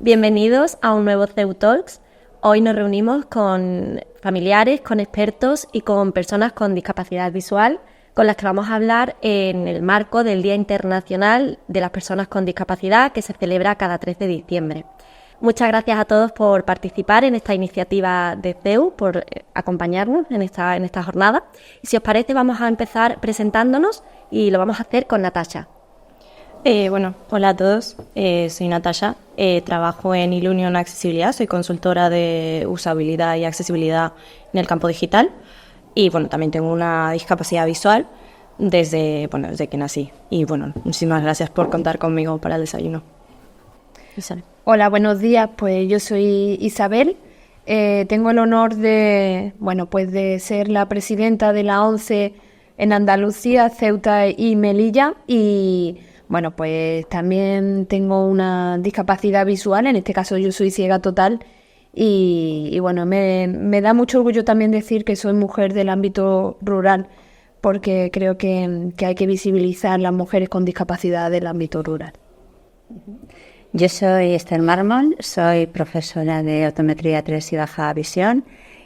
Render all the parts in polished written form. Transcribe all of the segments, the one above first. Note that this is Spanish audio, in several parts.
Bienvenidos a un nuevo CEU Talks. Hoy nos reunimos con familiares, con expertos y con personas con discapacidad visual con las que vamos a hablar en el marco del Día Internacional de las Personas con Discapacidad que se celebra cada 3 de diciembre. Muchas gracias a todos por participar en esta iniciativa de CEU, por acompañarnos en esta jornada. Y si os parece, vamos a empezar presentándonos y lo vamos a hacer con Natasha. Hola a todos, soy Natasha, trabajo en Ilunion Accesibilidad, soy consultora de usabilidad y accesibilidad en el campo digital y también tengo una discapacidad visual desde que nací y muchísimas gracias por contar conmigo para el desayuno. Isabel. Hola, buenos días, pues yo soy Isabel, tengo el honor de ser la presidenta de la ONCE en Andalucía, Ceuta y Melilla y pues también tengo una discapacidad visual, en este caso yo soy ciega total y me da mucho orgullo también decir que soy mujer del ámbito rural porque creo que hay que visibilizar las mujeres con discapacidad del ámbito rural. Yo soy Esther Mármol, soy profesora de optometría 3 y baja visión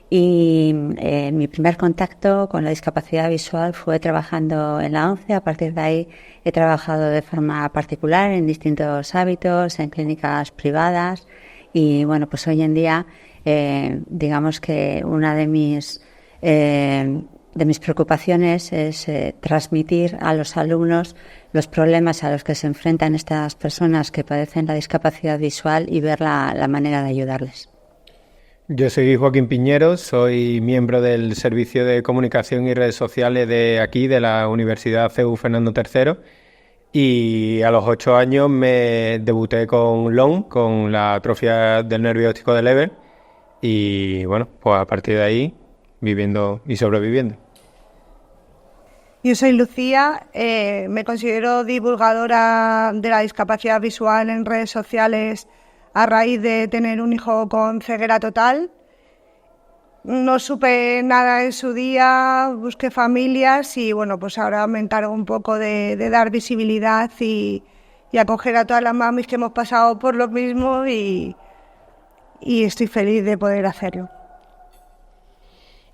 y mi primer contacto con la discapacidad visual fue trabajando en la ONCE. A partir de ahí he trabajado de forma particular en distintos hábitos, en clínicas privadas y pues hoy en día digamos que una de mis preocupaciones es transmitir a los alumnos los problemas a los que se enfrentan estas personas que padecen la discapacidad visual y ver la manera de ayudarles. Yo soy Joaquín Piñero, soy miembro del Servicio de Comunicación y Redes Sociales de la Universidad CEU Fernando III y a los 8 años me debuté con LON, con la atrofia del nervio óptico de Leber y pues a partir de ahí viviendo y sobreviviendo. Yo soy Lucía, me considero divulgadora de la discapacidad visual en redes sociales a raíz de tener un hijo con ceguera total. No supe nada en su día, busqué familias y pues ahora me encargo un poco de dar visibilidad y acoger a todas las mamis que hemos pasado por lo mismo y estoy feliz de poder hacerlo.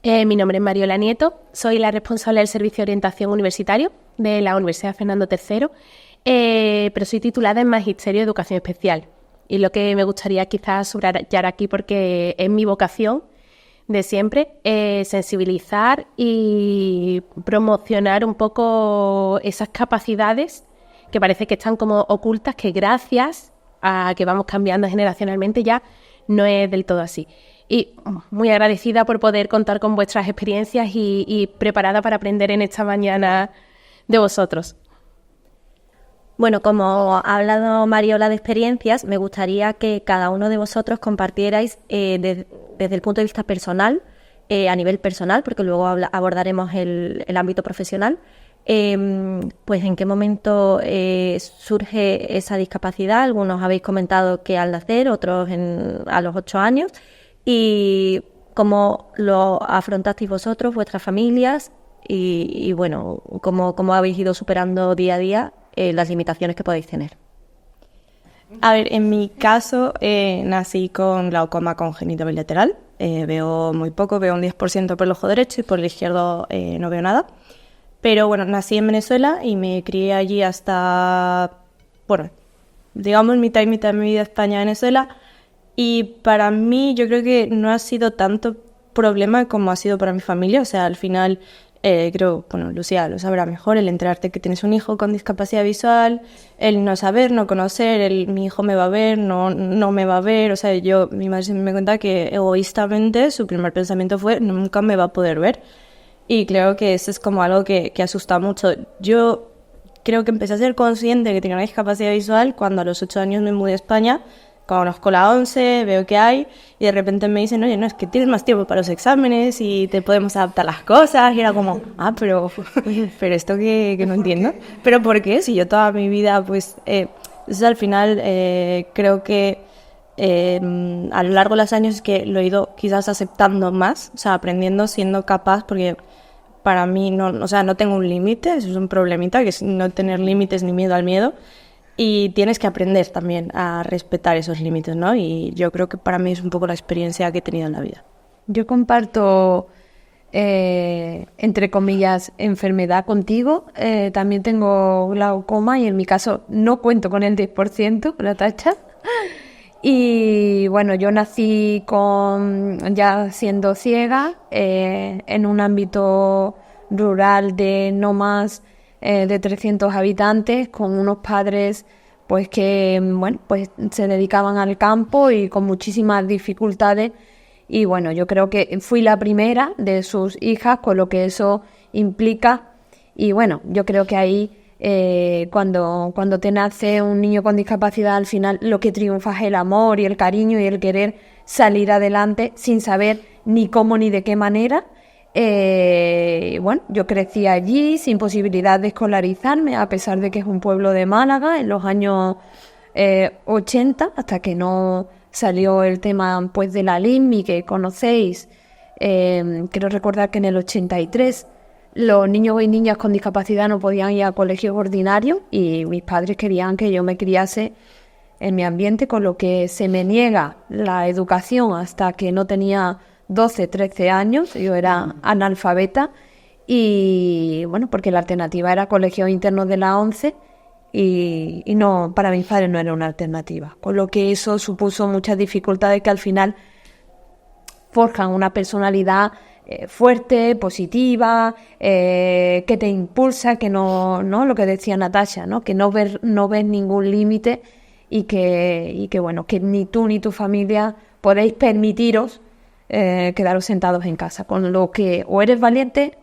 Mi nombre es Mariola Nieto, soy la responsable del Servicio de Orientación Universitario de la Universidad Fernando III, pero soy titulada en Magisterio de Educación Especial. Y lo que me gustaría quizás subrayar aquí, porque es mi vocación de siempre, sensibilizar y promocionar un poco esas capacidades que parece que están como ocultas, que gracias a que vamos cambiando generacionalmente ya no es del todo así. Y muy agradecida por poder contar con vuestras experiencias y preparada para aprender en esta mañana de vosotros. Bueno, como ha hablado Mariola de experiencias, me gustaría que cada uno de vosotros compartierais desde el punto de vista personal, a nivel personal, porque luego abordaremos el ámbito profesional, pues en qué momento surge esa discapacidad. Algunos habéis comentado que al nacer, otros a los 8 años, y cómo lo afrontasteis vosotros, vuestras familias, y cómo habéis ido superando día a día las limitaciones que podéis tener. A ver, en mi caso nací con glaucoma congénito bilateral, veo muy poco, veo un 10% por el ojo derecho y por el izquierdo no veo nada, pero nací en Venezuela y me crié allí hasta, digamos mitad y mitad de mi vida España-Venezuela y para mí yo creo que no ha sido tanto problema como ha sido para mi familia, o sea, al final creo, Lucía lo sabrá mejor, el enterarte que tienes un hijo con discapacidad visual, el no saber, no conocer, mi hijo me va a ver, no me va a ver, o sea, mi madre siempre me cuenta que egoístamente su primer pensamiento fue nunca me va a poder ver y creo que eso es como algo que asusta mucho. Yo creo que empecé a ser consciente de que tenía una discapacidad visual cuando a los 8 años me mudé a España. Conozco la ONCE, veo que hay y de repente me dicen, oye, no, es que tienes más tiempo para los exámenes y te podemos adaptar las cosas y era como, pero esto que no entiendo, pero ¿por qué? Si yo toda mi vida pues entonces al final creo que a lo largo de los años es que lo he ido quizás aceptando más, o sea, aprendiendo, siendo capaz, porque para mí no tengo un límite, eso es un problemita, que es no tener límites ni miedo al miedo. y tienes que aprender también a respetar esos límites, ¿no? Y yo creo que para mí es un poco la experiencia que he tenido en la vida. Yo comparto, entre comillas, enfermedad contigo. También tengo glaucoma y en mi caso no cuento con el 10%, la tacha. Y bueno, yo nací ya siendo ciega, en un ámbito rural de no más de 300 habitantes, con unos padres pues que bueno, pues se dedicaban al campo y con muchísimas dificultades. Y bueno, yo creo que fui la primera de sus hijas, con lo que eso implica. Y bueno, yo creo que ahí cuando te nace un niño con discapacidad, al final lo que triunfa es el amor y el cariño y el querer salir adelante sin saber ni cómo ni de qué manera. Bueno, yo crecí allí sin posibilidad de escolarizarme, a pesar de que es un pueblo de Málaga, en los años 80, hasta que no salió el tema pues de la LIMI que conocéis. Quiero recordar que en el 83 los niños y niñas con discapacidad no podían ir a colegios ordinarios y mis padres querían que yo me criase en mi ambiente, con lo que se me niega la educación hasta que no tenía 12, 13 años, yo era analfabeta y bueno, porque la alternativa era colegios internos de la ONCE y no, para mis padres no era una alternativa, con lo que eso supuso muchas dificultades que al final forjan una personalidad fuerte, positiva, que te impulsa, que no lo que decía Natasha, ¿no? Que no ves ningún límite y que bueno, que ni tú ni tu familia podéis permitiros quedaros sentados en casa, con lo que o eres valiente,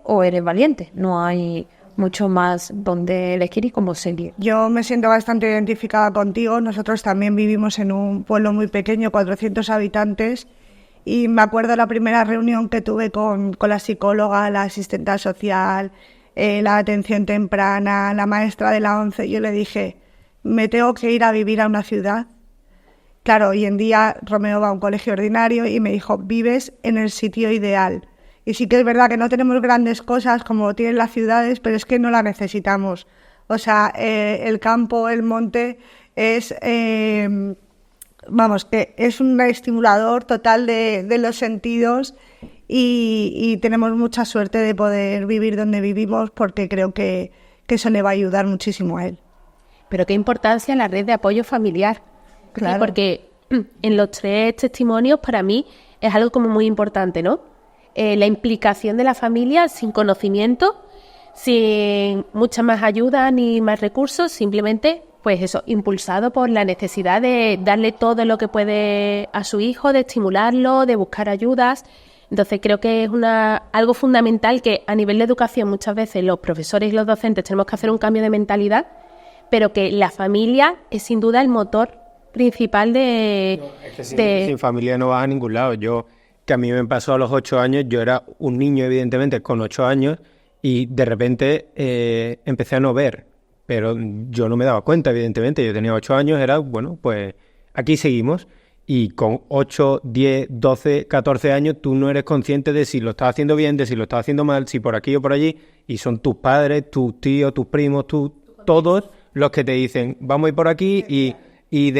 no hay mucho más donde elegir y cómo seguir. Yo me siento bastante identificada contigo. Nosotros también vivimos en un pueblo muy pequeño, 400 habitantes, y me acuerdo la primera reunión que tuve con la psicóloga, la asistenta social, la atención temprana, la maestra de la ONCE. Yo le dije, me tengo que ir a vivir a una ciudad. Claro, hoy en día Romeo va a un colegio ordinario y me dijo, vives en el sitio ideal. Y sí que es verdad que no tenemos grandes cosas como tienen las ciudades, pero es que no las necesitamos. O sea, el campo, el monte es, que es un estimulador total de los sentidos y tenemos mucha suerte de poder vivir donde vivimos, porque creo que eso le va a ayudar muchísimo a él. Pero qué importancia la red de apoyo familiar. Claro. Sí, porque en los 3 testimonios para mí es algo como muy importante, ¿no? La implicación de la familia sin conocimiento, sin mucha más ayuda ni más recursos, simplemente, pues eso, impulsado por la necesidad de darle todo lo que puede a su hijo, de estimularlo, de buscar ayudas. Entonces creo que es algo fundamental que a nivel de educación muchas veces los profesores y los docentes tenemos que hacer un cambio de mentalidad, pero que la familia es sin duda el motor principal sin familia no vas a ningún lado. Que a mí me pasó a los 8 años, yo era un niño evidentemente con 8 años y de repente empecé a no ver, pero yo no me daba cuenta evidentemente, yo tenía 8 años, era bueno, pues aquí seguimos, y con 8, 10, 12, 14 años tú no eres consciente de si lo estás haciendo bien, de si lo estás haciendo mal, si por aquí o por allí, y son tus padres, tus tíos, tus primos, todos los que te dicen vamos a ir por aquí. Y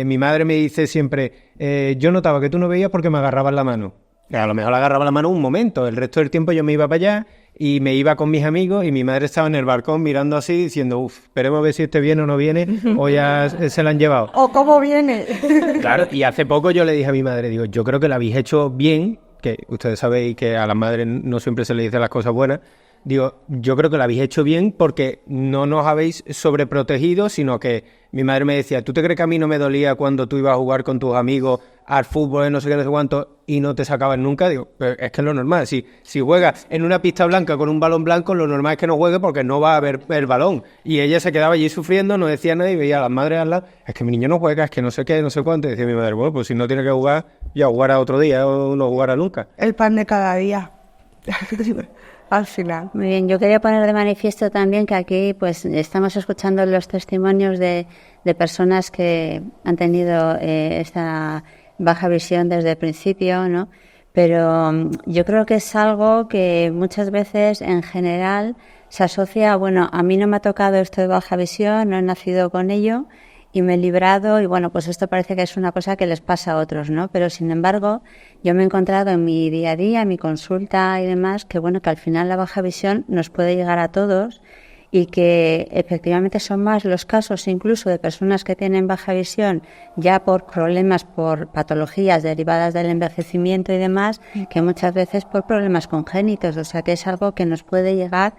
mi madre me dice siempre, yo notaba que tú no veías porque me agarrabas la mano. A lo mejor le agarraba la mano un momento, el resto del tiempo yo me iba para allá y me iba con mis amigos y mi madre estaba en el balcón mirando así diciendo, esperemos a ver si este viene o no viene o ya se la han llevado. O cómo viene. Claro, y hace poco yo le dije a mi madre, digo, yo creo que la habéis hecho bien, que ustedes sabéis que a las madres no siempre se les dice las cosas buenas. Digo, yo creo que lo habéis hecho bien porque no nos habéis sobreprotegido, sino que mi madre me decía, ¿tú te crees que a mí no me dolía cuando tú ibas a jugar con tus amigos al fútbol, no sé qué, no sé cuánto, y no te sacaban nunca? Digo, pero es que es lo normal. Si juegas en una pista blanca con un balón blanco, lo normal es que no juegue porque no va a haber el balón. Y ella se quedaba allí sufriendo, no decía nada y veía a las madres al lado, es que mi niño no juega, es que no sé qué, no sé cuánto. Y decía mi madre, bueno, pues si no tiene que jugar, ya jugará otro día o no jugará nunca. El pan de cada día. Al final. Muy bien, yo quería poner de manifiesto también que aquí pues estamos escuchando los testimonios de personas que han tenido esta baja visión desde el principio, ¿no? Pero yo creo que es algo que muchas veces en general se asocia, bueno, a mí no me ha tocado esto de baja visión, no he nacido con ello y me he librado y bueno, pues esto parece que es una cosa que les pasa a otros, ¿no? Pero sin embargo, yo me he encontrado en mi día a día, en mi consulta y demás, que bueno, que al final la baja visión nos puede llegar a todos y que efectivamente son más los casos incluso de personas que tienen baja visión ya por problemas, por patologías derivadas del envejecimiento y demás, que muchas veces por problemas congénitos, o sea que es algo que nos puede llegar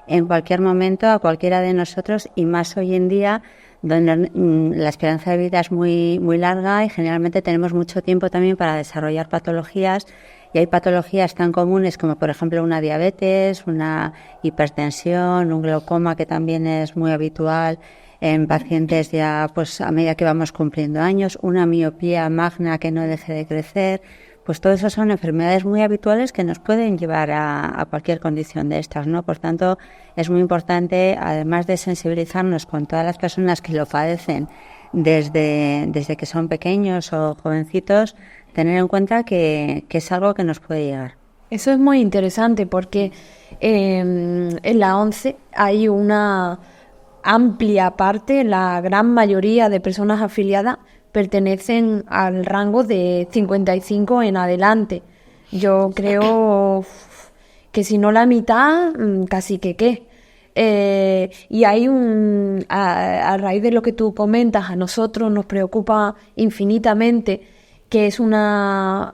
en cualquier momento a cualquiera de nosotros y más hoy en día donde la esperanza de vida es muy larga y generalmente tenemos mucho tiempo también para desarrollar patologías. Y hay patologías tan comunes como, por ejemplo, una diabetes, una hipertensión, un glaucoma, que también es muy habitual en pacientes ya pues a medida que vamos cumpliendo años, una miopía magna que no deje de crecer. Pues todo eso son enfermedades muy habituales que nos pueden llevar a cualquier condición de estas, ¿no? Por tanto, es muy importante, además de sensibilizarnos con todas las personas que lo padecen desde que son pequeños o jovencitos, tener en cuenta que es algo que nos puede llegar. Eso es muy interesante porque en la ONCE hay una amplia parte, la gran mayoría de personas afiliadas pertenecen al rango de 55 en adelante. Yo creo que si no la mitad, casi que qué. Y hay a raíz de lo que tú comentas, a nosotros nos preocupa infinitamente que es una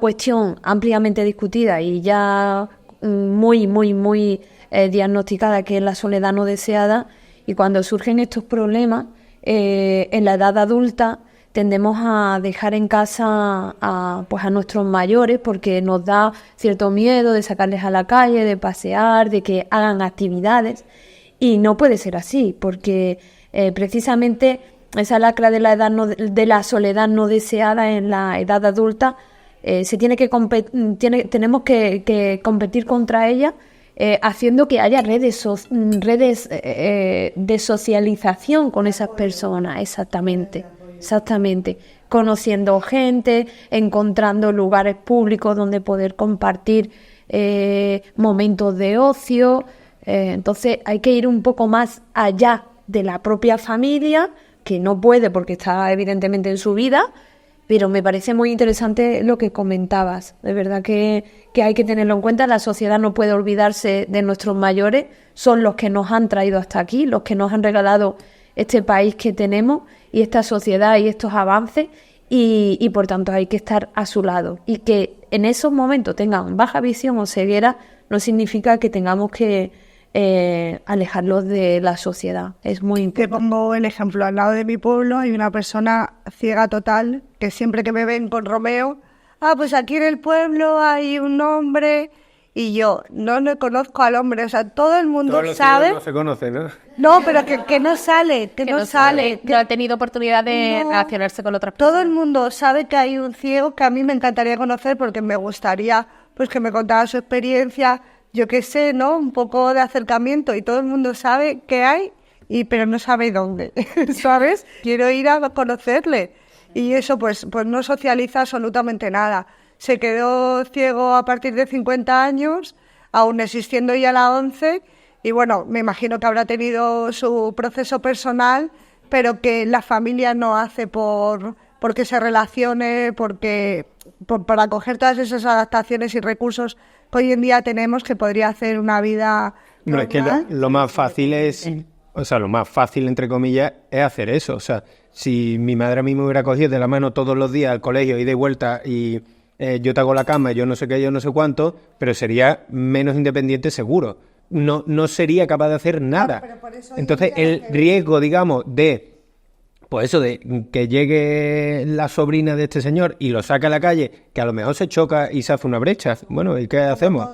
cuestión ampliamente discutida y ya muy diagnosticada, que es la soledad no deseada. Y cuando surgen estos problemas en la edad adulta, tendemos a dejar en casa a nuestros mayores porque nos da cierto miedo de sacarles a la calle, de pasear, de que hagan actividades, y no puede ser así porque precisamente esa lacra de de la soledad no deseada en la edad adulta tenemos que competir contra ella, haciendo que haya redes de socialización con esas personas, exactamente, conociendo gente, encontrando lugares públicos donde poder compartir momentos de ocio. Entonces hay que ir un poco más allá de la propia familia, que no puede porque está evidentemente en su vida, pero me parece muy interesante lo que comentabas. De verdad que hay que tenerlo en cuenta. La sociedad no puede olvidarse de nuestros mayores, son los que nos han traído hasta aquí, los que nos han regalado este país que tenemos y esta sociedad y estos avances, y por tanto hay que estar a su lado. Y que en esos momentos tengan baja visión o ceguera no significa que tengamos que alejarlos de la sociedad. Es muy importante. Te pongo el ejemplo. Al lado de mi pueblo hay una persona ciega total que siempre que me ven con Romeo, pues aquí en el pueblo hay un hombre, y yo no conozco al hombre. O sea, todo el mundo sabe. No se conoce, ¿no? No, pero que no sale, que no sale. No ha tenido oportunidad de relacionarse con otras personas. Todo el mundo sabe que hay un ciego que a mí me encantaría conocer porque me gustaría pues que me contara su experiencia. Yo qué sé, ¿no? Un poco de acercamiento, y todo el mundo sabe que hay, pero no sabe dónde, ¿sabes? Quiero ir a conocerle. Y eso pues no socializa absolutamente nada. Se quedó ciego a partir de 50 años, aún existiendo ya la ONCE, y bueno, me imagino que habrá tenido su proceso personal, pero que la familia no hace porque se relacione, para acoger todas esas adaptaciones y recursos que hoy en día tenemos, que podría hacer una vida no, es que lo más fácil es, o sea, lo más fácil, entre comillas, es hacer eso. O sea, si mi madre a mí me hubiera cogido de la mano todos los días al colegio, ida y vuelta, y yo te hago la cama, yo no sé qué, yo no sé cuánto, pero sería menos independiente seguro. No sería capaz de hacer nada. Entonces, el riesgo, digamos, de pues eso, de que llegue la sobrina de este señor y lo saque a la calle, que a lo mejor se choca y se hace una brecha. Bueno, ¿y qué hacemos?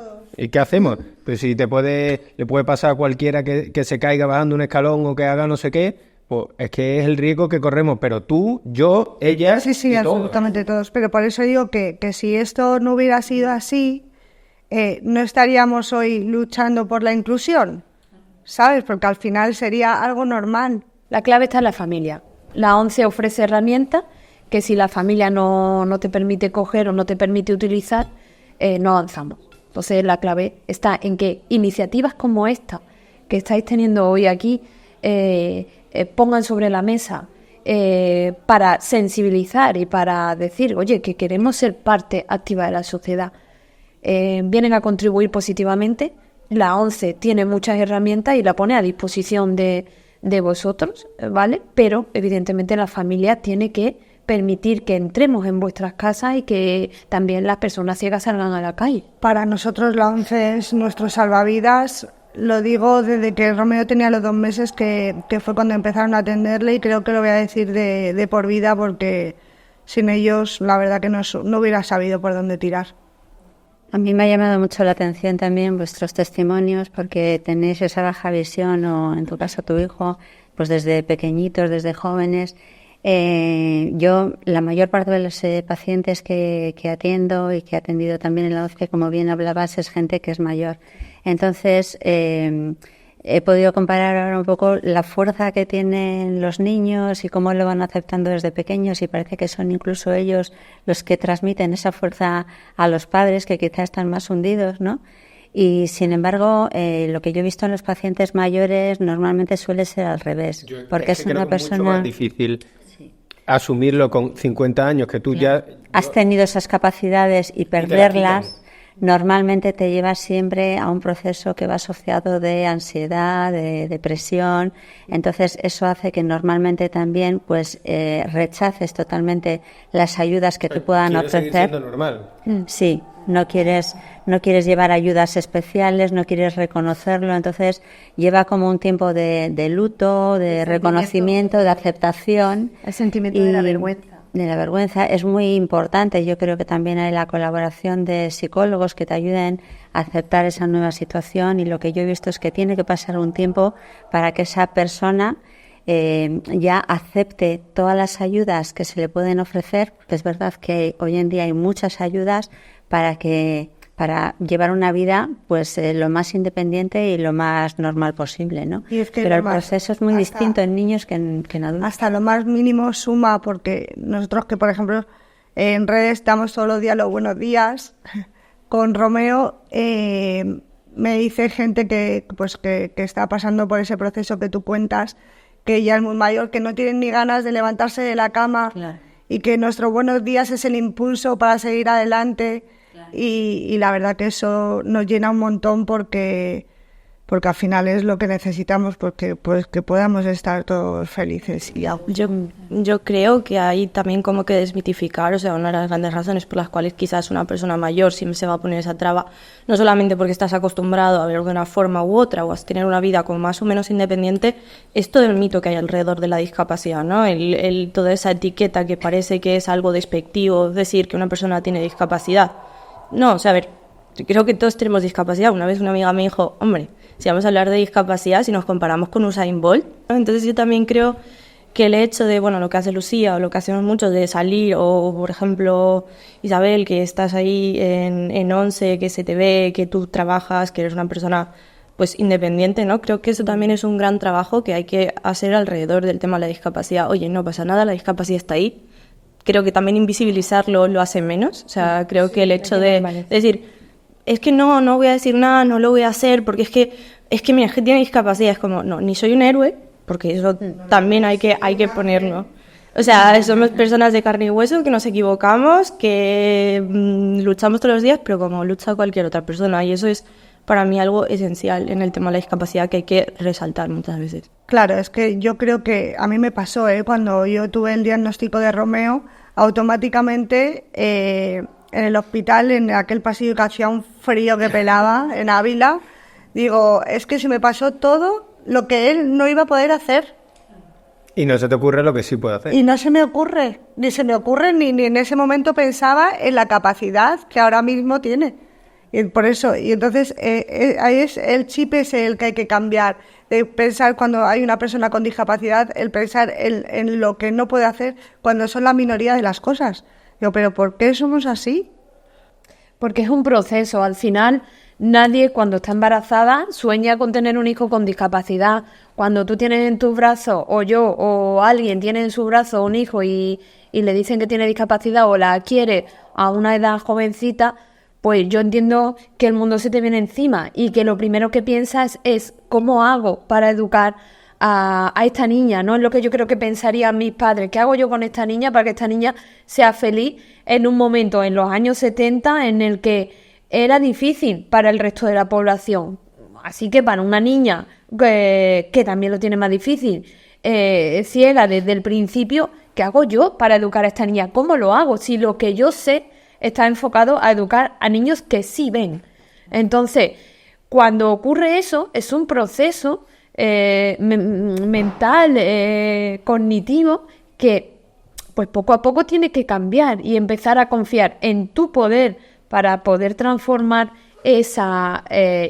Pues si le puede pasar a cualquiera que se caiga bajando un escalón o que haga no sé qué, pues es que es el riesgo que corremos. Pero tú, yo, ella, sí, absolutamente todos. Pero por eso digo que si esto no hubiera sido así, no estaríamos hoy luchando por la inclusión, ¿sabes? Porque al final sería algo normal. La clave está en la familia. La ONCE ofrece herramientas que si la familia no te permite coger o no te permite utilizar, no avanzamos. Entonces la clave está en que iniciativas como esta que estáis teniendo hoy aquí pongan sobre la mesa para sensibilizar y para decir, oye, que queremos ser parte activa de la sociedad. Vienen a contribuir positivamente. La ONCE tiene muchas herramientas y la pone a disposición de vosotros, ¿vale? Pero evidentemente la familia tiene que permitir que entremos en vuestras casas y que también las personas ciegas salgan a la calle. Para nosotros la ONCE es nuestro salvavidas. Lo digo desde que Romeo tenía los 2 meses, que fue cuando empezaron a atenderle, y creo que lo voy a decir de por vida, porque sin ellos la verdad que no hubiera sabido por dónde tirar. A mí me ha llamado mucho la atención también vuestros testimonios, porque tenéis esa baja visión, o en tu caso tu hijo, pues desde pequeñitos, desde jóvenes. Yo, la mayor parte de los pacientes que atiendo y que he atendido también en la ONCE, como bien hablabas, es gente que es mayor. Entonces, he podido comparar ahora un poco la fuerza que tienen los niños y cómo lo van aceptando desde pequeños, y parece que son incluso ellos los que transmiten esa fuerza a los padres, que quizás están más hundidos, ¿no? Y sin embargo, lo que yo he visto en los pacientes mayores normalmente suele ser al revés, porque es una persona mucho más difícil asumirlo con 50 años, que tú ya has tenido esas capacidades, y perderlas normalmente te lleva siempre a un proceso que va asociado de ansiedad, de depresión. Entonces eso hace que normalmente también pues rechaces totalmente las ayudas que te puedan ofrecer. Seguir siendo normal. Sí, no quieres llevar ayudas especiales, no quieres reconocerlo, entonces lleva como un tiempo de luto, de reconocimiento, de aceptación. El sentimiento de la vergüenza. De la vergüenza es muy importante. Yo creo que también hay la colaboración de psicólogos que te ayuden a aceptar esa nueva situación, y lo que yo he visto es que tiene que pasar un tiempo para que esa persona ya acepte todas las ayudas que se le pueden ofrecer, porque es verdad que hoy en día hay muchas ayudas para llevar una vida pues lo más independiente y lo más normal posible, ¿no? Y es que pero el proceso es muy distinto en niños que en adultos. Hasta lo más mínimo suma, porque nosotros, que por ejemplo en redes damos todos los días los buenos días, con Romeo me dice gente que está pasando por ese proceso que tú cuentas, que ya es muy mayor, que no tienen ni ganas de levantarse de la cama, claro, y que nuestros buenos días es el impulso para seguir adelante. Claro. Y la verdad que eso nos llena un montón, porque al final es lo que necesitamos, porque pues que podamos estar todos felices. Y yo creo que hay también como que desmitificar, o sea, una de las grandes razones por las cuales quizás una persona mayor siempre se va a poner esa traba, no solamente porque estás acostumbrado a verlo de una forma u otra, o a tener una vida como más o menos independiente, es todo el mito que hay alrededor de la discapacidad, ¿no? Toda esa etiqueta que parece que es algo despectivo, decir que una persona tiene discapacidad. No, o sea, a ver, creo que todos tenemos discapacidad. Una vez una amiga me dijo, hombre, si vamos a hablar de discapacidad, si nos comparamos con Usain Bolt, ¿no? Entonces yo también creo que el hecho de, bueno, lo que hace Lucía o lo que hacemos muchos de salir, o por ejemplo Isabel, que estás ahí en ONCE, que se te ve, que tú trabajas, que eres una persona pues independiente, ¿no? Creo que eso también es un gran trabajo que hay que hacer alrededor del tema de la discapacidad. Oye, no pasa nada, la discapacidad está ahí. Creo que también invisibilizarlo lo hace menos. O sea, creo que el hecho de decir, es que no voy a decir nada, no lo voy a hacer, porque es que mira, es que tiene discapacidad. Es como, no, ni soy un héroe, porque eso también hay que ponerlo. O sea, somos personas de carne y hueso, que nos equivocamos, que luchamos todos los días, pero como lucha cualquier otra persona. Y eso es para mí algo esencial en el tema de la discapacidad, que hay que resaltar muchas veces. Claro, es que yo creo que a mí me pasó, cuando yo tuve el diagnóstico de Romeo, automáticamente en el hospital, en aquel pasillo que hacía un frío que pelaba, en Ávila, digo, es que se me pasó todo lo que él no iba a poder hacer. Y no se te ocurre lo que sí puede hacer. Y no se me ocurre, ni en ese momento pensaba en la capacidad que ahora mismo tiene. Y por eso, y entonces ahí es el chip es el que hay que cambiar, de pensar cuando hay una persona con discapacidad, el pensar en lo que no puede hacer cuando son la minoría de las cosas. Digo, ¿pero por qué somos así? Porque es un proceso. Al final, nadie cuando está embarazada sueña con tener un hijo con discapacidad. Cuando tú tienes en tus brazos, o yo, o alguien tiene en su brazo un hijo y le dicen que tiene discapacidad o la adquiere a una edad jovencita, pues yo entiendo que el mundo se te viene encima y que lo primero que piensas es ¿cómo hago para educar a esta niña? ¿No? Es lo que yo creo que pensarían mis padres. ¿Qué hago yo con esta niña para que esta niña sea feliz en un momento, en los años 70, en el que era difícil para el resto de la población? Así que para una niña que también lo tiene más difícil, ciega desde el principio, ¿qué hago yo para educar a esta niña? ¿Cómo lo hago? Si lo que yo sé está enfocado a educar a niños que sí ven. Entonces, cuando ocurre eso, es un proceso mental, cognitivo, que pues poco a poco tiene que cambiar y empezar a confiar en tu poder para poder transformar esa,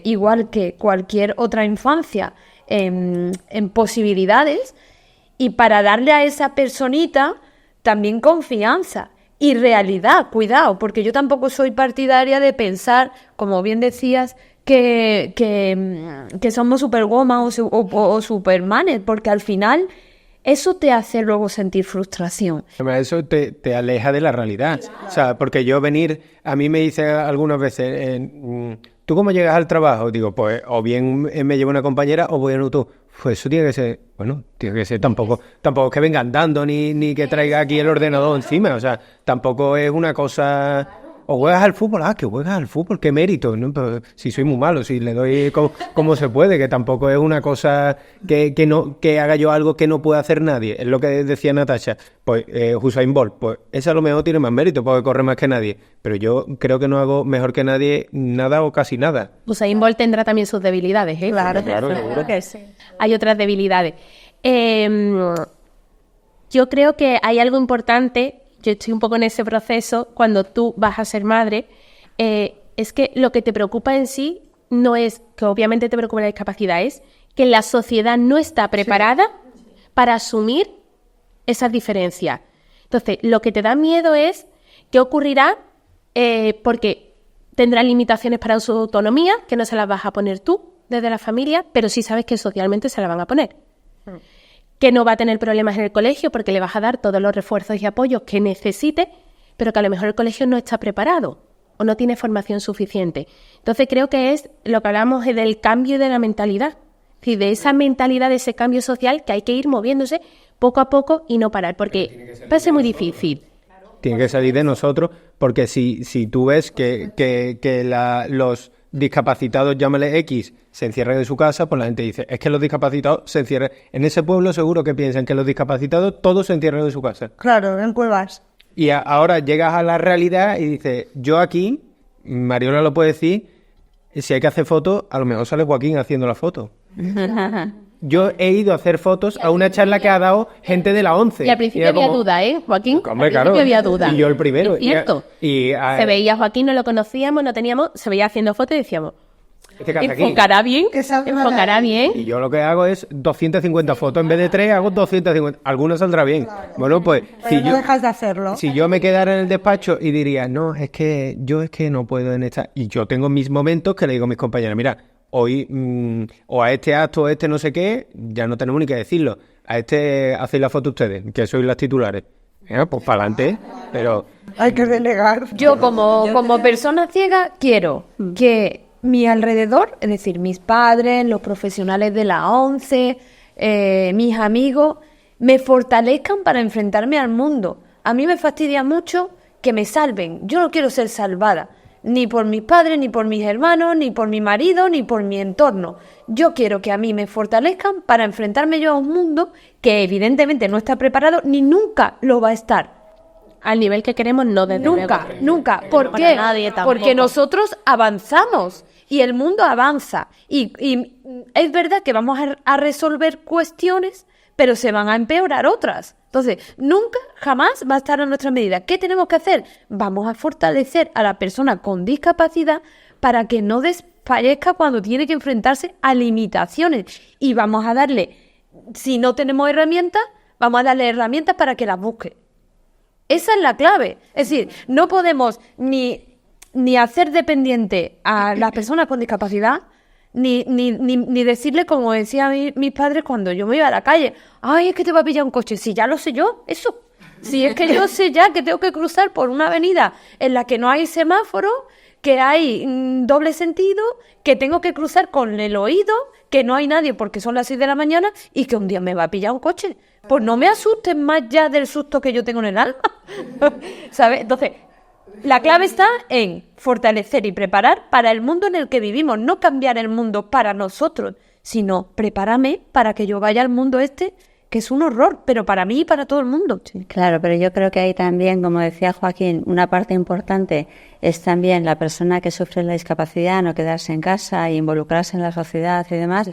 igual que cualquier otra infancia, en posibilidades, y para darle a esa personita también confianza y realidad. Cuidado, porque yo tampoco soy partidaria de pensar, como bien decías, que somos superwoman o supermanes, porque al final eso te hace luego sentir frustración. Eso te aleja de la realidad. O sea, porque a mí me dice algunas veces, ¿tú cómo llegas al trabajo? Digo, pues o bien me lleva una compañera o voy en auto. Pues eso tiene que ser, tampoco es que venga andando ni que traiga aquí el ordenador encima. O sea, tampoco es una cosa... O juegas al fútbol, que juegas al fútbol, qué mérito, ¿no? Pero si soy muy malo, si le doy como se puede, que tampoco es una cosa que haga yo algo que no puede hacer nadie. Es lo que decía Natasha, pues Usain Bolt, pues ese a lo mejor tiene más mérito porque corre más que nadie, pero yo creo que no hago mejor que nadie nada o casi nada. Usain Bolt tendrá también sus debilidades, ¿eh? Claro, seguro que sí. Hay otras debilidades. Yo creo que hay algo importante. Yo estoy un poco en ese proceso, cuando tú vas a ser madre, es que lo que te preocupa en sí no es que obviamente te preocupa la discapacidad, es que la sociedad no está preparada para asumir esas diferencias. Entonces, lo que te da miedo es qué ocurrirá porque tendrás limitaciones para su autonomía, que no se las vas a poner tú desde la familia, pero sí sabes que socialmente se las van a poner. Que no va a tener problemas en el colegio porque le vas a dar todos los refuerzos y apoyos que necesite, pero que a lo mejor el colegio no está preparado o no tiene formación suficiente. Entonces creo que es lo que hablamos del cambio de la mentalidad, es decir, de esa mentalidad, de ese cambio social que hay que ir moviéndose poco a poco y no parar, porque va a ser muy difícil. Tiene que salir de nosotros, porque si tú ves que los discapacitados, llámale X, se encierran en su casa, pues la gente dice, es que los discapacitados se encierran. En ese pueblo seguro que piensan que los discapacitados todos se encierran en su casa. Claro, en cuevas. Y ahora llegas a la realidad y dices, yo aquí, Mariola lo puede decir, si hay que hacer fotos, a lo mejor sale Joaquín haciendo la foto. Yo he ido a hacer fotos a una charla que ha dado gente de la 11. Y al principio había duda, Joaquín? Hombre, al principio había duda. Y yo el primero. Es cierto. Se veía a Joaquín, no lo conocíamos, no teníamos, se veía haciendo fotos y decíamos, enfocará bien. Y yo lo que hago es 250 fotos. En vez de 3, hago 250. Algunas saldrá bien. Claro. Bueno, pues no dejas de hacerlo. Si yo me quedara en el despacho y diría, no, es que no puedo en esta... Y yo tengo mis momentos que le digo a mis compañeras, mira, hoy o a este acto o a este no sé qué, ya no tenemos ni que decirlo. A este hacéis la foto ustedes, que sois las titulares. Pues para adelante, pero... Hay que delegar. Yo como persona ciega quiero que mi alrededor, es decir, mis padres, los profesionales de la ONCE, mis amigos, me fortalezcan para enfrentarme al mundo. A mí me fastidia mucho que me salven. Yo no quiero ser salvada, ni por mis padres, ni por mis hermanos, ni por mi marido, ni por mi entorno. Yo quiero que a mí me fortalezcan para enfrentarme yo a un mundo que evidentemente no está preparado, ni nunca lo va a estar. Al nivel que queremos, no desde Nunca. ¿Por para qué? nadie tampoco. Porque nosotros avanzamos y el mundo avanza. Y es verdad que vamos a resolver cuestiones, pero se van a empeorar otras. Entonces, nunca, jamás va a estar a nuestra medida. ¿Qué tenemos que hacer? Vamos a fortalecer a la persona con discapacidad para que no desfallezca cuando tiene que enfrentarse a limitaciones. Y vamos a darle, si no tenemos herramientas, vamos a darle herramientas para que las busque. Esa es la clave. Es decir, no podemos ni hacer dependiente a las personas con discapacidad, ni decirle, como decían mis padres cuando yo me iba a la calle, ay, es que te va a pillar un coche. Si ya lo sé yo, eso. Si es que yo sé ya que tengo que cruzar por una avenida en la que no hay semáforo, que hay doble sentido, que tengo que cruzar con el oído, que no hay nadie porque son las 6 de la mañana y que un día me va a pillar un coche. Pues no me asustes más ya del susto que yo tengo en el alma, ¿sabes? Entonces, la clave está en fortalecer y preparar para el mundo en el que vivimos, no cambiar el mundo para nosotros, sino prepárame para que yo vaya al mundo que es un horror, pero para mí y para todo el mundo. Sí. Claro, pero yo creo que hay también, como decía Joaquín, una parte importante es también la persona que sufre la discapacidad, no quedarse en casa e involucrarse en la sociedad y demás.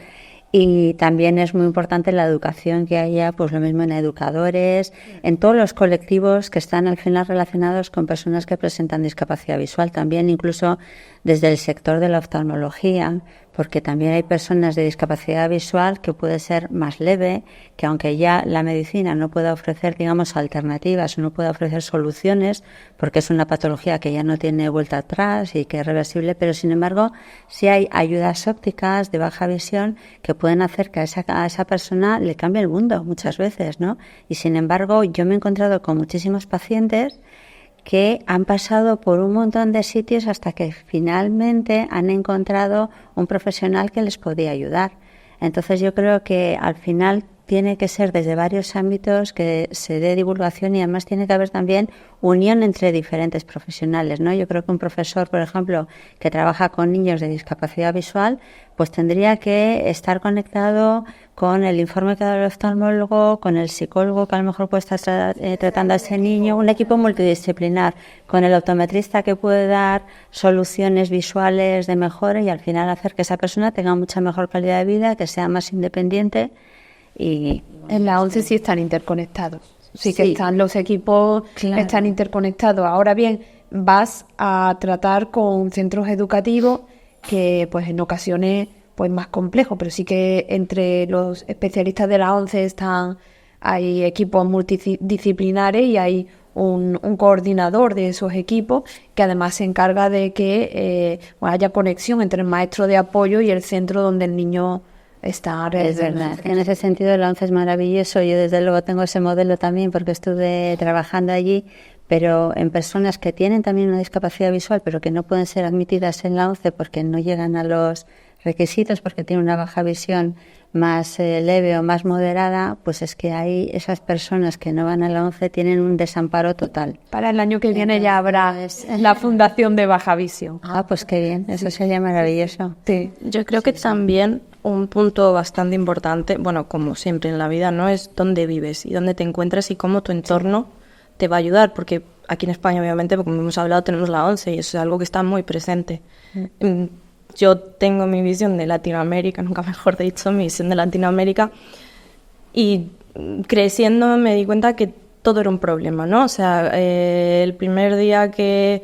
Y también es muy importante la educación que haya, pues lo mismo en educadores, en todos los colectivos que están al final relacionados con personas que presentan discapacidad visual, también incluso desde el sector de la oftalmología, porque también hay personas de discapacidad visual que puede ser más leve, que aunque ya la medicina no pueda ofrecer, digamos, alternativas o no pueda ofrecer soluciones, porque es una patología que ya no tiene vuelta atrás y que es reversible, pero sin embargo sí hay ayudas ópticas de baja visión que pueden hacer que a esa persona le cambie el mundo muchas veces, ¿no? Y sin embargo yo me he encontrado con muchísimos pacientes que han pasado por un montón de sitios hasta que finalmente han encontrado un profesional que les podía ayudar. Entonces yo creo que al final tiene que ser desde varios ámbitos que se dé divulgación y además tiene que haber también unión entre diferentes profesionales, ¿no? Yo creo que un profesor, por ejemplo, que trabaja con niños de discapacidad visual, pues tendría que estar conectado con el informe que da el oftalmólogo, con el psicólogo que a lo mejor puede estar tratando a ese niño, un equipo multidisciplinar, con el optometrista que puede dar soluciones visuales de mejora y al final hacer que esa persona tenga mucha mejor calidad de vida, que sea más independiente. Y en la 11 sí están interconectados. Sí que están los equipos, claro, están interconectados. Ahora bien, vas a tratar con centros educativos que pues en ocasiones pues más complejos, pero sí que entre los especialistas de la 11 hay equipos multidisciplinares y hay un coordinador de esos equipos que además se encarga de que haya conexión entre el maestro de apoyo y el centro donde el niño está. Es verdad, en ese sentido el 11 es maravilloso. Yo desde luego tengo ese modelo también porque estuve trabajando allí, pero en personas que tienen también una discapacidad visual pero que no pueden ser admitidas en la 11 porque no llegan a los requisitos, porque tienen una baja visión más leve o más moderada, pues es que hay esas personas que no van a la 11 tienen un desamparo total. Para el año que viene ya habrá la Fundación de Baja Visión. Ah, pues qué bien, eso sería maravilloso. Sí, yo creo que también un punto bastante importante, bueno, como siempre en la vida, ¿no? Es dónde vives y dónde te encuentras y cómo tu entorno te va a ayudar, porque aquí en España, obviamente, como hemos hablado, tenemos la 11 y eso es algo que está muy presente. Yo tengo mi visión de Latinoamérica, nunca mejor dicho, mi visión de Latinoamérica, y creciendo me di cuenta que todo era un problema, ¿no? O sea, el primer día que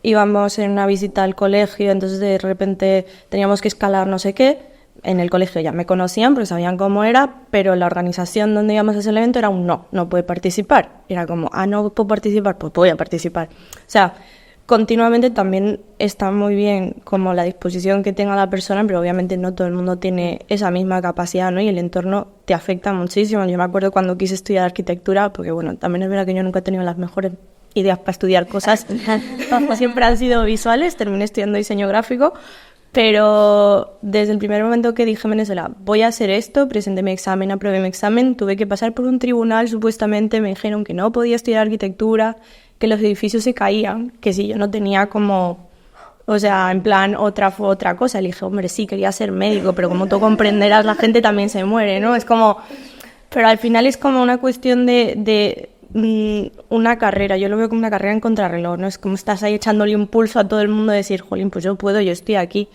íbamos en una visita al colegio, entonces de repente teníamos que escalar no sé qué. En el colegio ya me conocían porque sabían cómo era, pero la organización donde íbamos a ese evento era un no puede participar. Era como, no puedo participar, pues voy a participar. O sea, continuamente también está muy bien como la disposición que tenga la persona, pero obviamente no todo el mundo tiene esa misma capacidad, ¿no? Y el entorno te afecta muchísimo. Yo me acuerdo cuando quise estudiar arquitectura, porque bueno, también es verdad que yo nunca he tenido las mejores ideas para estudiar cosas, siempre han sido visuales, terminé estudiando diseño gráfico. Pero desde el primer momento que dije en Venezuela, voy a hacer esto, presenté mi examen, aprobé mi examen, tuve que pasar por un tribunal, supuestamente me dijeron que no podía estudiar arquitectura, que los edificios se caían, que si yo no tenía como, o sea, en plan otra cosa. Le dije, hombre, sí, quería ser médico, pero como tú comprenderás, la gente también se muere, ¿no? Es como, pero al final es como una cuestión de una carrera, yo lo veo como una carrera en contrarreloj, ¿no? Es como estás ahí echándole un pulso a todo el mundo, decir, jolín, pues yo puedo, yo estoy aquí.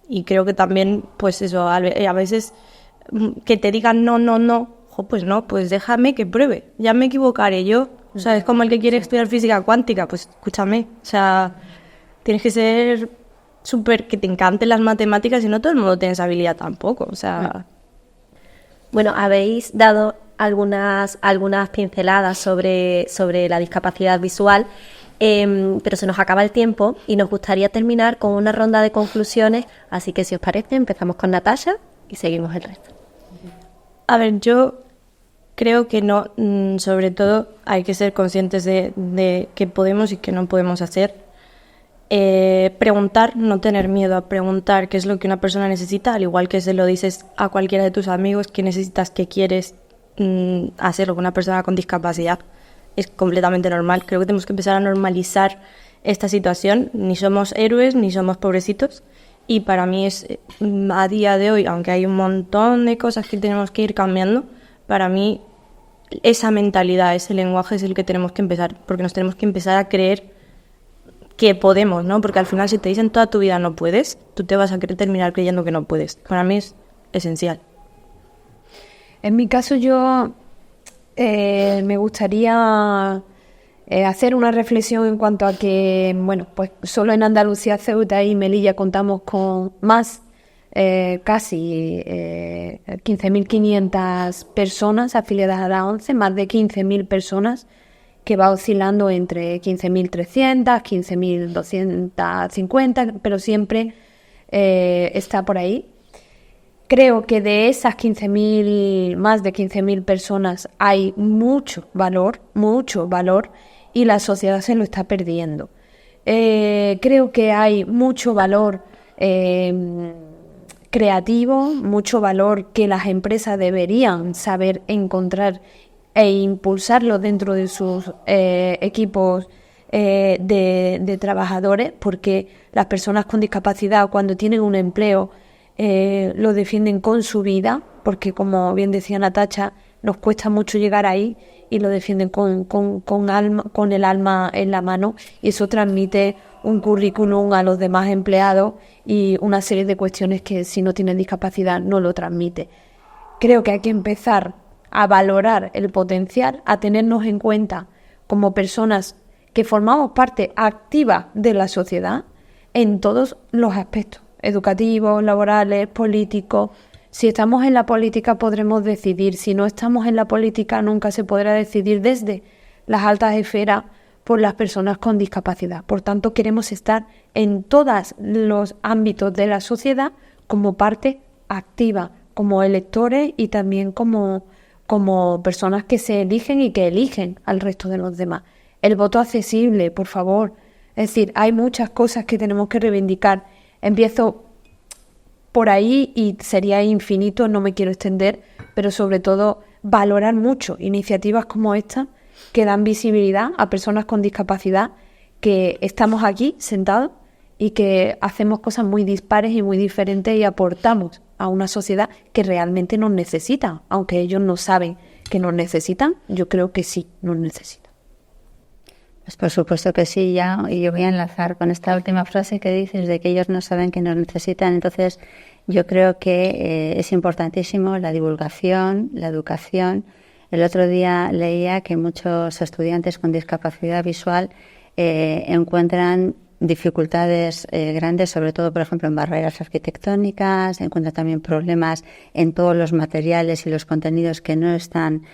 Y creo que también, pues eso, a veces que te digan no, pues no, pues déjame que pruebe, ya me equivocaré yo. O sea, es como el que quiere estudiar física cuántica, pues escúchame, o sea, tienes que ser súper, que te encanten las matemáticas y no todo el mundo tiene esa habilidad tampoco, o sea. Bueno, habéis dado algunas pinceladas sobre la discapacidad visual, pero se nos acaba el tiempo y nos gustaría terminar con una ronda de conclusiones, así que si os parece empezamos con Natasha y seguimos el resto. A ver, yo creo que no, sobre todo hay que ser conscientes de qué podemos y qué no podemos hacer Preguntar, no tener miedo a preguntar qué es lo que una persona necesita, al igual que se lo dices a cualquiera de tus amigos, qué necesitas, qué quieres hacer con una persona con discapacidad. Es completamente normal. Creo que tenemos que empezar a normalizar esta situación. Ni somos héroes, ni somos pobrecitos. Y para mí es, a día de hoy, aunque hay un montón de cosas que tenemos que ir cambiando, para mí esa mentalidad, ese lenguaje es el que tenemos que empezar, porque nos tenemos que empezar a creer que podemos, ¿no? Porque al final si te dicen toda tu vida no puedes, tú te vas a terminar creyendo que no puedes. Para mí es esencial. En mi caso yo me gustaría hacer una reflexión en cuanto a que, bueno, pues solo en Andalucía, Ceuta y Melilla contamos con más, casi 15.500 personas afiliadas a la ONCE, más de 15.000 personas, que va oscilando entre 15.300, 15.250, pero siempre está por ahí. Creo que de esas 15.000, más de 15.000 personas hay mucho valor, y la sociedad se lo está perdiendo. Creo que hay mucho valor creativo, mucho valor que las empresas deberían saber encontrar e impulsarlo dentro de sus equipos de trabajadores, porque las personas con discapacidad, cuando tienen un empleo, lo defienden con su vida, porque como bien decía Natacha, nos cuesta mucho llegar ahí, y lo defienden con el alma en la mano, y eso transmite un currículum a los demás empleados y una serie de cuestiones que si no tienen discapacidad no lo transmite. Creo que hay que empezar a valorar el potencial, a tenernos en cuenta como personas que formamos parte activa de la sociedad en todos los aspectos, educativos, laborales, políticos. Si estamos en la política podremos decidir, si no estamos en la política nunca se podrá decidir desde las altas esferas por las personas con discapacidad. Por tanto, queremos estar en todos los ámbitos de la sociedad como parte activa, como electores y también como personas que se eligen y que eligen al resto de los demás. El voto accesible, por favor. Es decir, hay muchas cosas que tenemos que reivindicar. Empiezo por ahí y sería infinito, no me quiero extender, pero sobre todo valorar mucho iniciativas como esta que dan visibilidad a personas con discapacidad, que estamos aquí sentados y que hacemos cosas muy dispares y muy diferentes y aportamos a una sociedad que realmente nos necesita, aunque ellos no saben que nos necesitan, yo creo que sí nos necesitan. Pues por supuesto que sí, ya, y yo voy a enlazar con esta última frase que dices de que ellos no saben que nos necesitan. Entonces yo creo que es importantísimo la divulgación, la educación. El otro día leía que muchos estudiantes con discapacidad visual encuentran dificultades grandes, sobre todo, por ejemplo, en barreras arquitectónicas, encuentran también problemas en todos los materiales y los contenidos que no están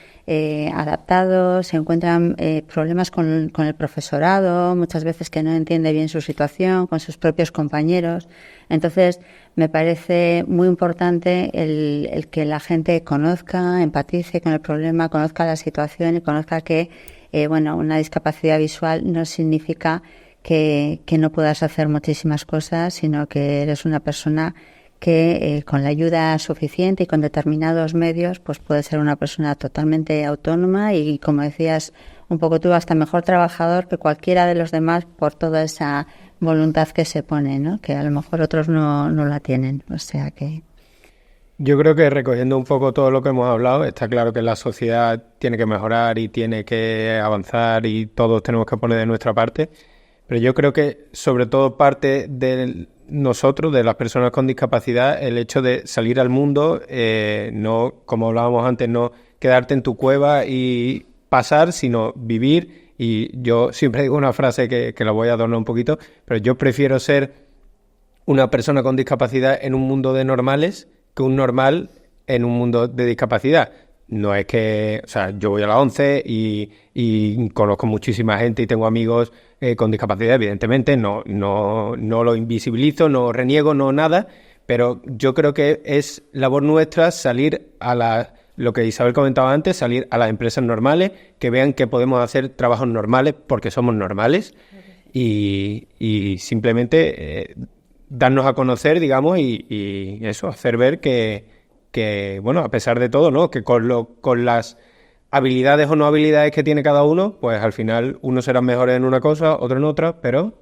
adaptados, se encuentran problemas con el profesorado, muchas veces que no entiende bien su situación, con sus propios compañeros. Entonces, me parece muy importante el que la gente conozca, empatice con el problema, conozca la situación y conozca que una discapacidad visual no significa que no puedas hacer muchísimas cosas, sino que eres una persona que con la ayuda suficiente y con determinados medios pues puede ser una persona totalmente autónoma y, como decías un poco tú, hasta mejor trabajador que cualquiera de los demás por toda esa voluntad que se pone, ¿no? Que a lo mejor otros no la tienen. O sea que... Yo creo que recogiendo un poco todo lo que hemos hablado, está claro que la sociedad tiene que mejorar y tiene que avanzar y todos tenemos que poner de nuestra parte. Pero yo creo que sobre todo parte de nosotros, de las personas con discapacidad, el hecho de salir al mundo, no, como hablábamos antes, no quedarte en tu cueva y pasar, sino vivir. Y yo siempre digo una frase que la voy a adornar un poquito, pero yo prefiero ser una persona con discapacidad en un mundo de normales que un normal en un mundo de discapacidad. No es que, o sea, yo voy a la ONCE y conozco muchísima gente y tengo amigos con discapacidad, evidentemente, no lo invisibilizo, no reniego, no nada, pero yo creo que es labor nuestra salir a lo que Isabel comentaba antes, salir a las empresas normales, que vean que podemos hacer trabajos normales porque somos normales y simplemente darnos a conocer, digamos, y eso, hacer ver que, bueno, a pesar de todo, ¿no? Que con las habilidades o no habilidades que tiene cada uno, pues al final unos serán mejores en una cosa, otros en otra, pero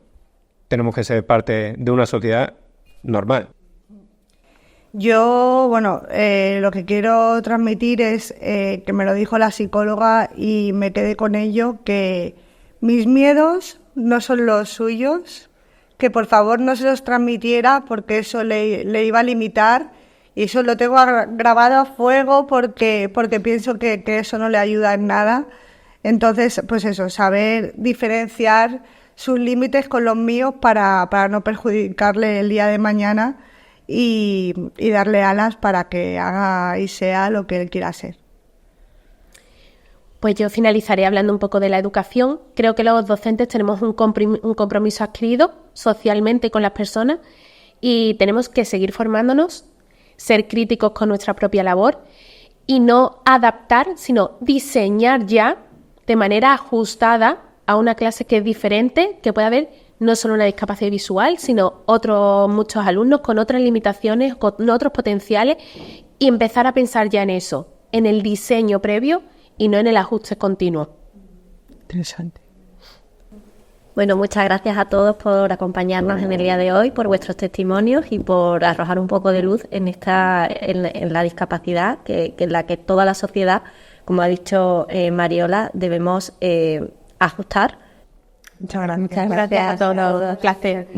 tenemos que ser parte de una sociedad normal. Yo, bueno, lo que quiero transmitir es que me lo dijo la psicóloga y me quedé con ello, que mis miedos no son los suyos, que por favor no se los transmitiera porque eso le iba a limitar, y eso lo tengo grabado a fuego porque pienso que eso no le ayuda en nada. Entonces, pues eso, saber diferenciar sus límites con los míos para no perjudicarle el día de mañana y darle alas para que haga y sea lo que él quiera ser. Pues yo finalizaré hablando un poco de la educación. Creo que los docentes tenemos un compromiso adquirido socialmente con las personas y tenemos que seguir formándonos, ser críticos con nuestra propia labor y no adaptar, sino diseñar ya de manera ajustada a una clase que es diferente, que puede haber no solo una discapacidad visual, sino muchos alumnos con otras limitaciones, con otros potenciales, y empezar a pensar ya en eso, en el diseño previo y no en el ajuste continuo. Interesante. Bueno, muchas gracias a todos por acompañarnos en el día de hoy, por vuestros testimonios y por arrojar un poco de luz en la discapacidad, que en la que toda la sociedad, como ha dicho Mariola, debemos ajustar. Muchas gracias. Muchas gracias a todos. Un placer.